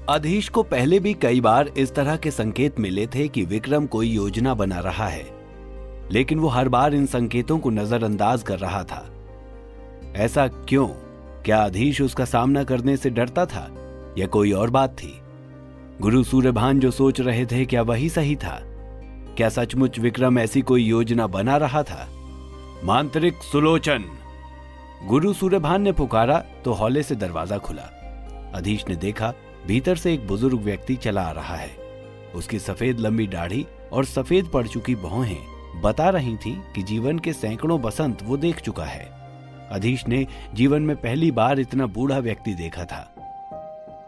अधीश को पहले भी कई बार इस तरह के संकेत मिले थे कि विक्रम कोई योजना बना रहा है, लेकिन वो हर बार इन संकेतों को नजरअंदाज कर रहा था। ऐसा क्यों? क्या अधीश उसका सामना करने से डरता था या कोई और बात थी? गुरु सूर्यभान जो सोच रहे थे, क्या वही सही था? क्या सचमुच विक्रम ऐसी कोई योजना बना रहा था? मांत्रिक सुलोचन! गुरु सूर्यभान ने पुकारा तो हौले से दरवाजा खुला। अधीश ने देखा भीतर से एक बुजुर्ग व्यक्ति चला आ रहा है। उसकी सफेद लंबी दाढ़ी और सफेद पड़ चुकी भौहें बता रही थी कि जीवन के सैकड़ों बसंत वो देख चुका है। अधीश ने जीवन में पहली बार इतना बूढ़ा व्यक्ति देखा था।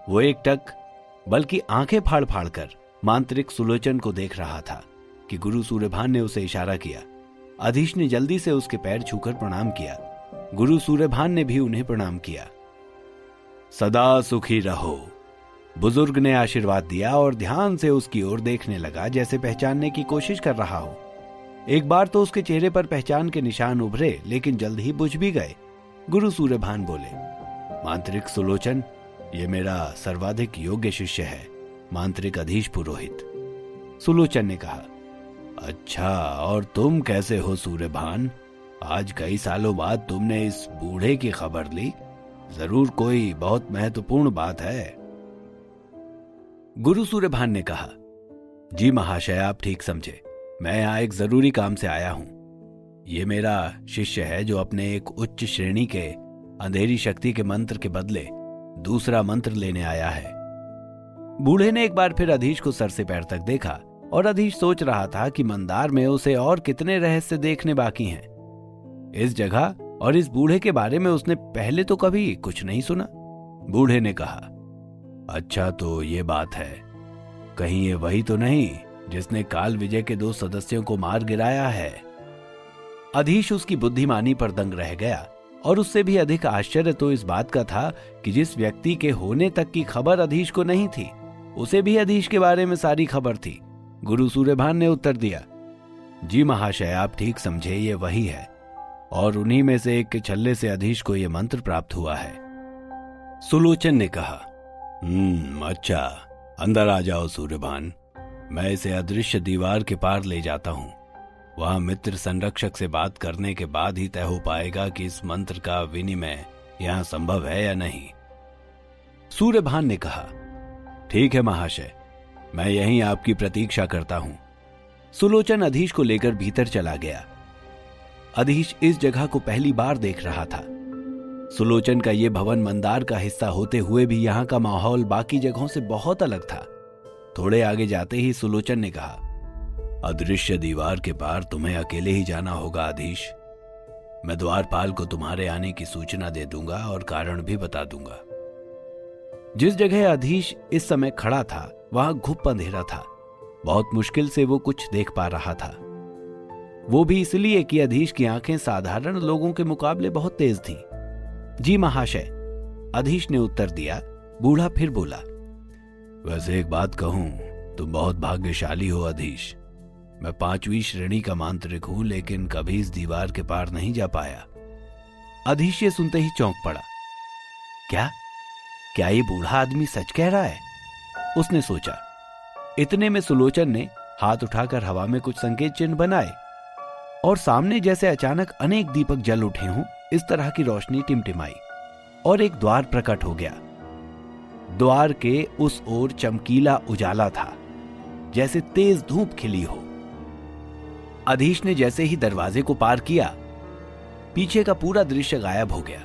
वो एक टक बल्कि आंखें फाड़ फाड़ कर मांत्रिक सुलोचन को देख रहा था कि गुरु सूर्यभान ने उसे इशारा किया। अधीश ने जल्दी से उसके पैर छूकर प्रणाम किया। गुरु सूर्यभान ने भी उन्हें प्रणाम किया। सदा सुखी रहो, बुजुर्ग ने आशीर्वाद दिया और ध्यान से उसकी ओर देखने लगा, जैसे पहचानने की कोशिश कर रहा हो। एक बार तो उसके चेहरे पर पहचान के निशान उभरे, लेकिन जल्द ही बुझ भी गए। गुरु सूर्यभान बोले, मांत्रिक सुलोचन, ये मेरा सर्वाधिक योग्य शिष्य है, मांत्रिक अधीश पुरोहित। सुलोचन ने कहा, अच्छा, और तुम कैसे हो सूर्यभान? आज कई सालों बाद तुमने इस बूढ़े की खबर ली, जरूर कोई बहुत महत्वपूर्ण बात है। गुरु सूर्यभान ने कहा, जी महाशय, आप ठीक समझे, मैं यहां एक जरूरी काम से आया हूं। ये मेरा शिष्य है जो अपने एक उच्च श्रेणी के अंधेरी शक्ति के मंत्र के बदले दूसरा मंत्र लेने आया है। बूढ़े ने एक बार फिर अधीश को सर से पैर तक देखा और अधीश सोच रहा था कि मंदार में उसे और कितने रहस्य देखने बाकी हैं। इस जगह और इस बूढ़े के बारे में उसने पहले तो कभी कुछ नहीं सुना। बूढ़े ने कहा, अच्छा, तो ये बात है, कहीं ये वही तो नहीं जिसने काल विजय के 2 सदस्यों को मार गिराया है? अधीश उसकी बुद्धिमानी पर दंग रह गया और उससे भी अधिक आश्चर्य तो इस बात का था कि जिस व्यक्ति के होने तक की खबर अधीश को नहीं थी, उसे भी अधीश के बारे में सारी खबर थी। गुरु सूर्यभान ने उत्तर दिया, जी महाशय, आप ठीक समझे, ये वही है और उन्हीं में से एक के छल्ले से अधीश को यह मंत्र प्राप्त हुआ है। सुलोचन ने कहा, अच्छा, अंदर आ जाओ सूर्यभान, मैं इसे अदृश्य दीवार के पार ले जाता हूं। वहां मित्र संरक्षक से बात करने के बाद ही तय हो पाएगा कि इस मंत्र का विनिमय यहां संभव है या नहीं। सूर्यभान ने कहा, ठीक है महाशय, मैं यहीं आपकी प्रतीक्षा करता हूं। सुलोचन अधीश को लेकर भीतर चला गया। अधीश इस जगह को पहली बार देख रहा था। सुलोचन का यह भवन मंदार का हिस्सा होते हुए भी यहां का माहौल बाकी जगहों से बहुत अलग था। थोड़े आगे जाते ही सुलोचन ने कहा, अदृश्य दीवार के पार तुम्हें अकेले ही जाना होगा अधीश। मैं द्वारपाल को तुम्हारे आने की सूचना दे दूंगा और कारण भी बता दूंगा। जिस जगह अधीश इस समय खड़ा था वहां घुप अंधेरा था। बहुत मुश्किल से वो कुछ देख पा रहा था, वो भी इसलिए कि अधीश की आंखें साधारण लोगों के मुकाबले बहुत तेज थीं। जी महाशय, अधीश ने उत्तर दिया। बूढ़ा फिर बोला, वैसे एक बात कहूं, तुम बहुत भाग्यशाली हो अधीश। मैं 5वीं श्रेणी का मांत्रिक हूं, लेकिन कभी इस दीवार के पार नहीं जा पाया। अधीश ये सुनते ही चौंक पड़ा। क्या ये बूढ़ा आदमी सच कह रहा है? उसने सोचा। इतने में सुलोचन ने हाथ उठाकर हवा में कुछ संकेत चिन्ह बनाए और सामने जैसे अचानक अनेक दीपक जल उठे हों, इस तरह की रोशनी टिमटिमाई और एक द्वार प्रकट हो गया। द्वार के उस ओर चमकीला उजाला था, जैसे तेज धूप खिली हो। अधीश ने जैसे ही दरवाजे को पार किया, पीछे का पूरा दृश्य गायब हो गया।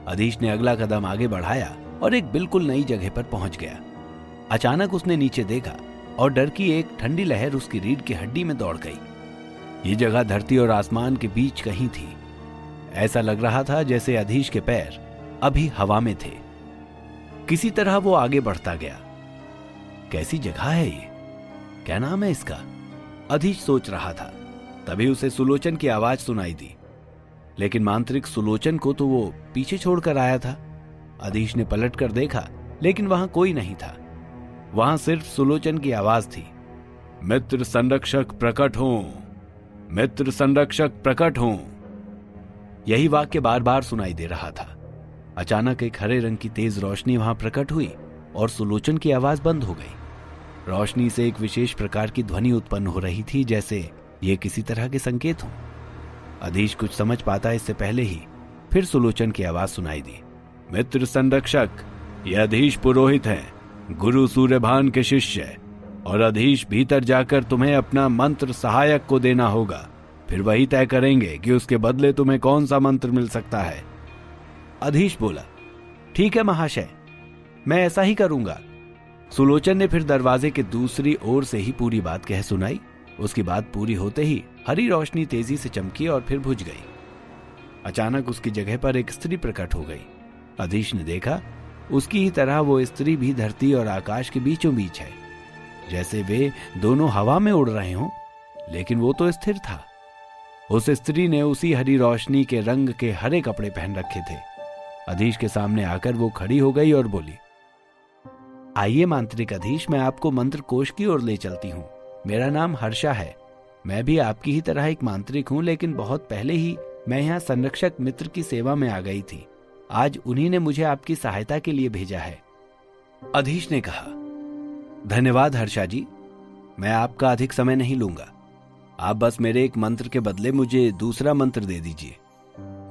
अधीश ने अगला कदम आगे बढ़ाया और एक बिल्कुल नई जगह पर पहुंच गया। अचानक उसने नीचे देखा और डर की एक ठंडी लहर उसकी रीढ़ की हड्डी में दौड़ गई। ये जगह धरती और आसमान के बीच कहीं थी। ऐसा लग रहा था जैसे अधीश के पैर अभी हवा में थे। किसी तरह वो आगे बढ़ता गया। कैसी जगह है ये? क्या नाम है इसका? अधीश सोच रहा था। तभी उसे सुलोचन की आवाज सुनाई दी, लेकिन मांत्रिक सुलोचन को तो वो पीछे छोड़कर आया था। अधीश ने पलट कर देखा, लेकिन वहां कोई नहीं था। वहां सिर्फ सुलोचन की आवाज थी, मित्र संरक्षक प्रकट हो, मित्र संरक्षक प्रकट हो। यही वाक्य बार बार सुनाई दे रहा था। अचानक एक हरे रंग की तेज रोशनी वहां प्रकट हुई और सुलोचन की आवाज बंद हो गई। रोशनी से एक विशेष प्रकार की ध्वनि उत्पन्न हो रही थी, जैसे ये किसी तरह के संकेत हों। अधीश कुछ समझ पाता इससे पहले ही फिर सुलोचन की आवाज सुनाई दी। मित्र संरक्षक, यह अधीश पुरोहित है, गुरु सूर्यभान के शिष्य, और अधीश भीतर जाकर तुम्हें अपना मंत्र सहायक को देना होगा। फिर वही तय करेंगे कि उसके बदले तुम्हें कौन सा मंत्र मिल सकता है। अधीश बोला, ठीक है महाशय, मैं ऐसा ही करूंगा। सुलोचन ने फिर दरवाजे के दूसरी ओर से ही पूरी बात कह सुनाई। उसकी बात पूरी होते ही हरी रोशनी तेजी से चमकी और फिर बुझ गई। अचानक उसकी जगह पर एक स्त्री प्रकट हो गई। अधीश ने देखा, उसकी ही तरह वो स्त्री भी धरती और आकाश के बीचों बीच है, जैसे वे दोनों हवा में उड़ रहे हों, लेकिन वो तो स्थिर था। उस स्त्री ने उसी हरी रोशनी के रंग के हरे कपड़े पहन रखे थे। अधीश के सामने आकर वो खड़ी हो गई और बोली, आइए मांत्रिक अधीश, मैं आपको मंत्र कोश की ओर ले चलती हूँ। मेरा नाम हर्षा है। मैं भी आपकी ही तरह एक मांत्रिक हूँ, लेकिन बहुत पहले ही मैं यहाँ संरक्षक मित्र की सेवा में आ गई थी। आज उन्हीं ने मुझे आपकी सहायता के लिए भेजा है। अधीश ने कहा, धन्यवाद हर्षा जी, मैं आपका अधिक समय नहीं लूंगा। आप बस मेरे एक मंत्र के बदले मुझे दूसरा मंत्र दे दीजिए,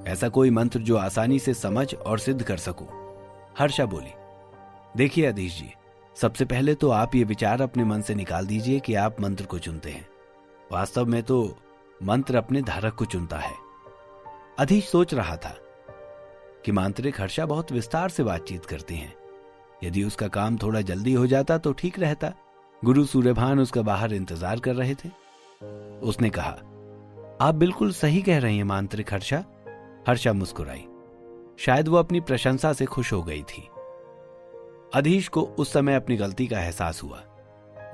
ऐसा कोई मंत्र जो आसानी से समझ और सिद्ध कर सकूं। हर्षा बोली, देखिए अधीश जी, सबसे पहले तो आप ये विचार अपने मन से निकाल दीजिए कि आप मंत्र को चुनते हैं। वास्तव में तो मंत्र अपने धारक को चुनता है। अधीश सोच रहा था कि मांत्रिक हर्षा बहुत विस्तार से बातचीत करती हैं। यदि उसका काम थोड़ा जल्दी हो जाता तो ठीक रहता। गुरु सूर्यभान उसका बाहर इंतजार कर रहे थे। उसने कहा, आप बिल्कुल सही कह रही हैं मांत्रिक हर्षा। हर्षा मुस्कुराई। शायद वो अपनी प्रशंसा से खुश हो गई थी। अधीश को उस समय अपनी गलती का एहसास हुआ।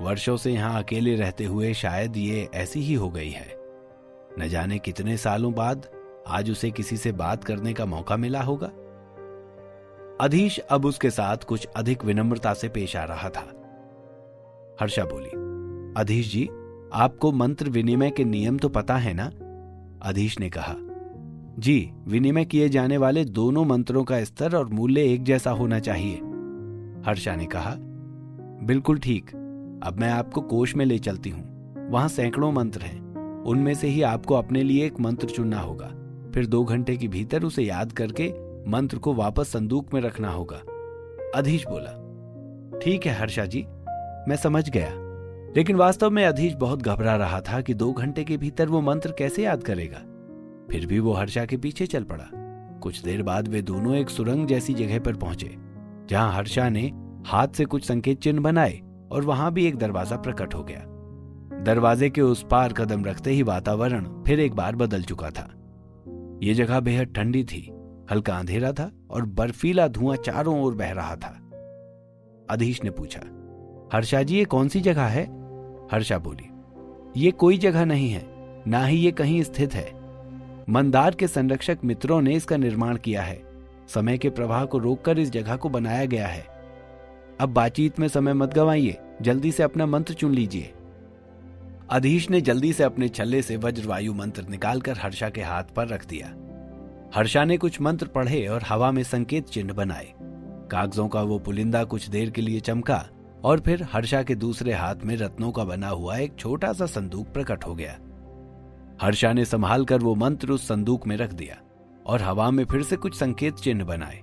वर्षों से यहां अकेले रहते हुए शायद ये ऐसी ही हो गई है। न जाने कितने सालों बाद आज उसे किसी से बात करने का मौका मिला होगा। अधीश अब उसके साथ कुछ अधिक विनम्रता से पेश आ रहा था। हर्षा बोली, अधीश जी, आपको मंत्र विनिमय के नियम तो पता है ना? अधीश ने कहा, जी, विनिमय किए जाने वाले दोनों मंत्रों का स्तर और मूल्य एक जैसा होना चाहिए। हर्षा ने कहा, बिल्कुल ठीक। अब मैं आपको कोष में ले चलती हूं। वहां सैकड़ों मंत्र हैं। उनमें से ही आपको अपने लिए एक मंत्र चुनना होगा। फिर 2 घंटे के भीतर उसे याद करके मंत्र को वापस संदूक में रखना होगा। अधीश बोला, ठीक है हर्षा जी, मैं समझ गया। लेकिन वास्तव में अधीश बहुत घबरा रहा था कि 2 घंटे के भीतर वो मंत्र कैसे याद करेगा। फिर भी वो हर्षा के पीछे चल पड़ा। कुछ देर बाद वे दोनों एक सुरंग जैसी जगह पर पहुंचे, जहां हर्षा ने हाथ से कुछ संकेत चिन्ह बनाए और वहां भी एक दरवाजा प्रकट हो गया। दरवाजे के उस पार कदम रखते ही वातावरण फिर एक बार बदल चुका था। ये जगह बेहद ठंडी थी, हल्का अंधेरा था और बर्फीला धुआं चारों ओर बह रहा था। अधीश ने पूछा, हर्षा जी, ये कौन सी जगह है? हर्षा बोली, ये कोई जगह नहीं है, ना ही ये कहीं स्थित है। मंदार के संरक्षक मित्रों ने इसका निर्माण किया है। समय के प्रवाह को रोककर इस जगह को बनाया गया है। अब बातचीत में समय मत गंवाइए, जल्दी से अपना मंत्र चुन लीजिए। अधीश ने जल्दी से अपने छल्ले से वज्रवायु मंत्र निकालकर हर्षा के हाथ पर रख दिया। हर्षा ने कुछ मंत्र पढ़े और हवा में संकेत चिन्ह बनाए। कागजों का वो पुलिंदा कुछ देर के लिए चमका और फिर हर्षा के दूसरे हाथ में रत्नों का बना हुआ एक छोटा सा संदूक प्रकट हो गया। हर्षा ने संभाल कर वो मंत्र उस संदूक में रख दिया और हवा में फिर से कुछ संकेत चिन्ह बनाए।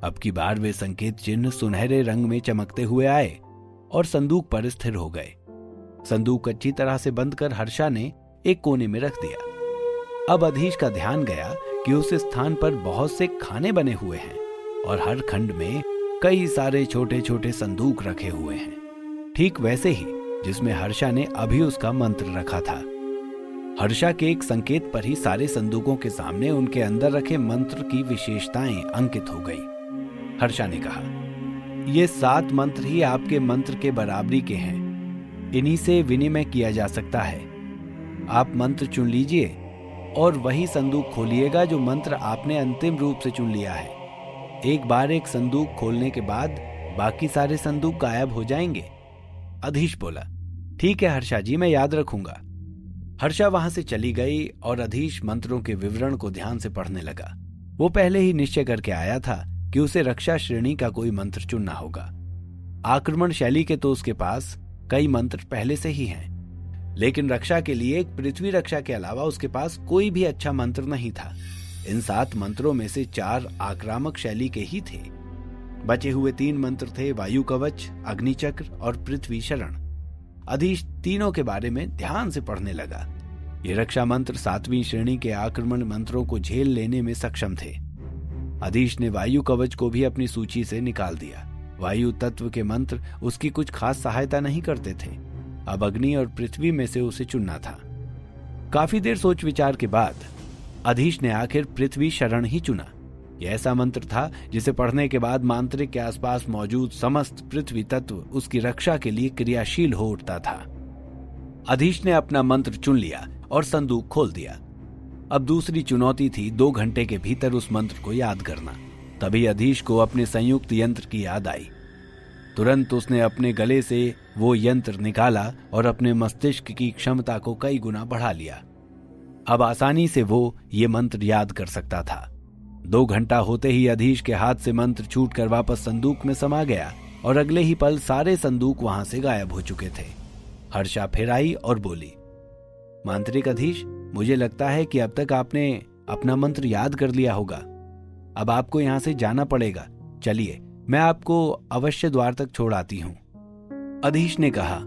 अब की बार वे संकेत चिन्ह सुनहरे रंग में चमकते हुए आए और संदूक पर स्थिर हो गए। संदूक अच्छी तरह से बंद कर हर्षा ने एक कोने में रख दिया। अब अधीश का ध्यान गया कि उस स्थान पर बहुत से खाने बने हुए हैं और हर खंड में कई सारे छोटे छोटे संदूक रखे हुए हैं, ठीक वैसे ही जिसमें हर्षा ने अभी उसका मंत्र रखा था। हर्षा के एक संकेत पर ही सारे संदूकों के सामने उनके अंदर रखे मंत्र की विशेषताएं अंकित हो गई। हर्षा ने कहा, ये 7 मंत्र ही आपके मंत्र के बराबरी के हैं। इन्हीं से विनिमय किया जा सकता है। आप मंत्र चुन लीजिए और वही संदूक खोलिएगा जो मंत्र आपने अंतिम रूप से चुन लिया है। एक बार एक संदूक खोलने के बाद बाकी सारे संदूक गायब हो जाएंगे। अधीश बोला, ठीक है हर्षा जी, मैं याद रखूंगा। हर्षा वहां से चली गई और अधीश मंत्रों के विवरण को ध्यान से पढ़ने लगा। वो पहले ही निश्चय करके आया था कि उसे रक्षा श्रेणी का कोई मंत्र चुनना होगा। आक्रमण शैली के तो उसके पास कई मंत्र पहले से ही हैं, लेकिन रक्षा के लिए एक पृथ्वी रक्षा के अलावा उसके पास कोई भी अच्छा मंत्र नहीं था। इन 7 मंत्रों में से 4 आक्रामक शैली के ही थे। बचे हुए 3 मंत्र थे वायु कवच, अग्निचक्र और पृथ्वी शरण। अधीश तीनों के बारे में ध्यान से पढ़ने लगा। ये रक्षा मंत्र 7वीं श्रेणी के आक्रमण मंत्रों को झेल लेने में सक्षम थे। अधीश ने वायु कवच को भी अपनी सूची से निकाल दिया। वायु तत्व के मंत्र उसकी कुछ खास सहायता नहीं करते थे। अब अग्नि और पृथ्वी में से उसे चुनना था। काफी देर सोच विचार के बाद अधीश ने आखिर पृथ्वी शरण ही चुना। यह ऐसा मंत्र था जिसे पढ़ने के बाद मांत्रिक के आसपास मौजूद समस्त पृथ्वी तत्व उसकी रक्षा के लिए क्रियाशील हो उठता था। अधीश ने अपना मंत्र चुन लिया और संदूक खोल दिया। अब दूसरी चुनौती थी 2 घंटे के भीतर उस मंत्र को याद करना। तभी अधीश को अपने संयुक्त यंत्र की याद आई। तुरंत उसने अपने गले से वो यंत्र निकाला और अपने मस्तिष्क की क्षमता को कई गुना बढ़ा लिया। अब आसानी से वो ये मंत्र याद कर सकता था। 2 घंटा होते ही अधीश के हाथ से मंत्र छूटकर वापस संदूक में समा गया और अगले ही पल सारे संदूक वहां से गायब हो चुके थे। हर्षा फिर आई और बोली, मांत्रिक अधीश, मुझे लगता है कि अब तक आपने अपना मंत्र याद कर लिया होगा। अब आपको यहां से जाना पड़ेगा। चलिए, मैं आपको अवश्य द्वार तक छोड़ आती हूं। अधीश ने कहा,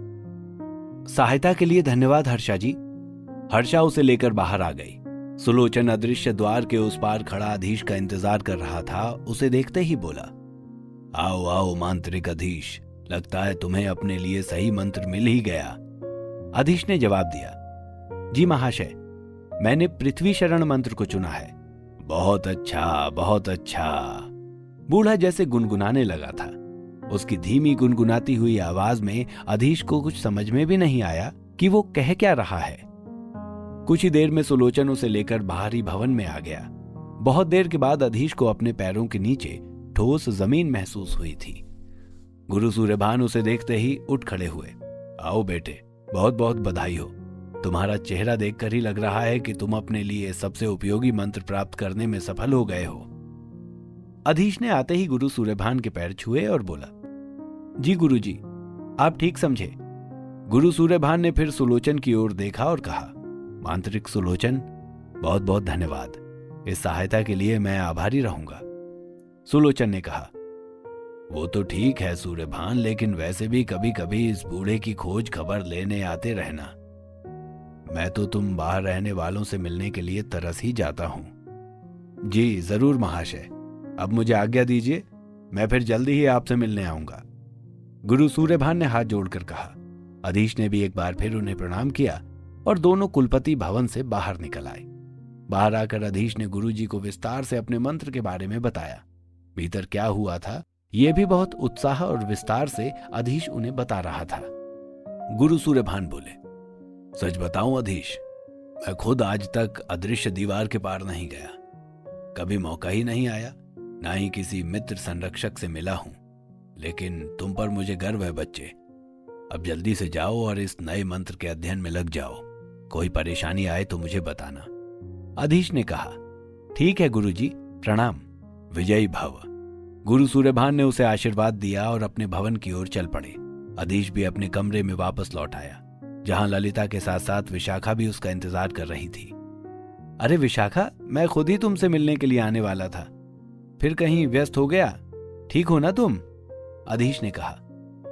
सहायता के लिए धन्यवाद हर्षा जी। हर्षा उसे लेकर बाहर आ गई। सुलोचन अदृश्य द्वार के उस पार खड़ा अधीश का इंतजार कर रहा था। उसे देखते ही बोला, आओ आओ मांत्रिक अधीश, लगता है तुम्हें अपने लिए सही मंत्र मिल ही गया। अधीश ने जवाब दिया, जी महाशय, मैंने पृथ्वी शरण मंत्र को चुना है। बहुत अच्छा, बहुत अच्छा। बूढ़ा जैसे गुनगुनाने लगा था। उसकी धीमी गुनगुनाती हुई आवाज में अधीश को कुछ समझ में भी नहीं आया कि वो कह क्या रहा है। कुछ ही देर में सुलोचन उसे लेकर बाहरी भवन में आ गया। बहुत देर के बाद अधीश को अपने पैरों के नीचे ठोस जमीन महसूस हुई थी। गुरु सूर्यभान उसे देखते ही उठ खड़े हुए। आओ बेटे, बहुत बहुत बधाई हो। तुम्हारा चेहरा देखकर ही लग रहा है कि तुम अपने लिए सबसे उपयोगी मंत्र प्राप्त करने में सफल हो गए हो। अधीश ने आते ही गुरु सूर्यभान के पैर छुए और बोला, जी गुरु जी, आप ठीक समझे। गुरु सूर्यभान ने फिर सुलोचन की ओर देखा और कहा, मांत्रिक सुलोचन, बहुत बहुत धन्यवाद। इस सहायता के लिए मैं आभारी रहूंगा। सुलोचन ने कहा, वो तो ठीक है सूर्यभान, लेकिन वैसे भी कभी कभी इस बूढ़े की खोज खबर लेने आते रहना। मैं तो तुम बाहर रहने वालों से मिलने के लिए तरस ही जाता हूं। जी जरूर महाशय, अब मुझे आज्ञा दीजिए, मैं फिर जल्दी ही आपसे मिलने आऊंगा। गुरु सूर्यभान ने हाथ जोड़कर कहा। अधीश ने भी एक बार फिर उन्हें प्रणाम किया और दोनों कुलपति भवन से बाहर निकल आए। बाहर आकर अधीश ने गुरुजी को विस्तार से अपने मंत्र के बारे में बताया। भीतर क्या हुआ था यह भी बहुत उत्साह और विस्तार से अधीश उन्हें बता रहा था। गुरु सूर्यभान बोले, सच बताऊं अधीश, मैं खुद आज तक अदृश्य दीवार के पार नहीं गया। कभी मौका ही नहीं आया, ना ही किसी मित्र संरक्षक से मिला हूं। लेकिन तुम पर मुझे गर्व है बच्चे। अब जल्दी से जाओ और इस नए मंत्र के अध्ययन में लग जाओ। कोई परेशानी आए तो मुझे बताना। अधीश ने कहा, ठीक है गुरुजी, प्रणाम, विजयी भव। गुरु सूर्यभान ने उसे आशीर्वाद दिया और अपने भवन की ओर चल पड़े। अधीश भी अपने कमरे में वापस लौट आया, जहां ललिता के साथ साथ विशाखा भी उसका इंतजार कर रही थी। अरे विशाखा, मैं खुद ही तुमसे मिलने के लिए आने वाला था, फिर कहीं व्यस्त हो गया। ठीक हो ना तुम? अधीश ने कहा।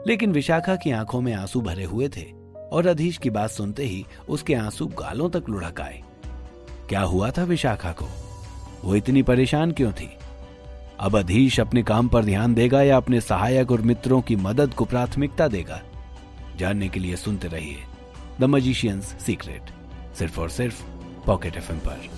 लेकिन विशाखा की आंखों में आंसू भरे हुए थे और अधीश की बात सुनते ही उसके आंसू गालों तक लुढ़क आए। क्या हुआ था विशाखा को? वो इतनी परेशान क्यों थी? अब अधीश अपने काम पर ध्यान देगा या अपने सहायक और मित्रों की मदद को प्राथमिकता देगा? जानने के लिए सुनते रहिए द मैजिशियंस सीक्रेट, सिर्फ और सिर्फ पॉकेट एफएम पर।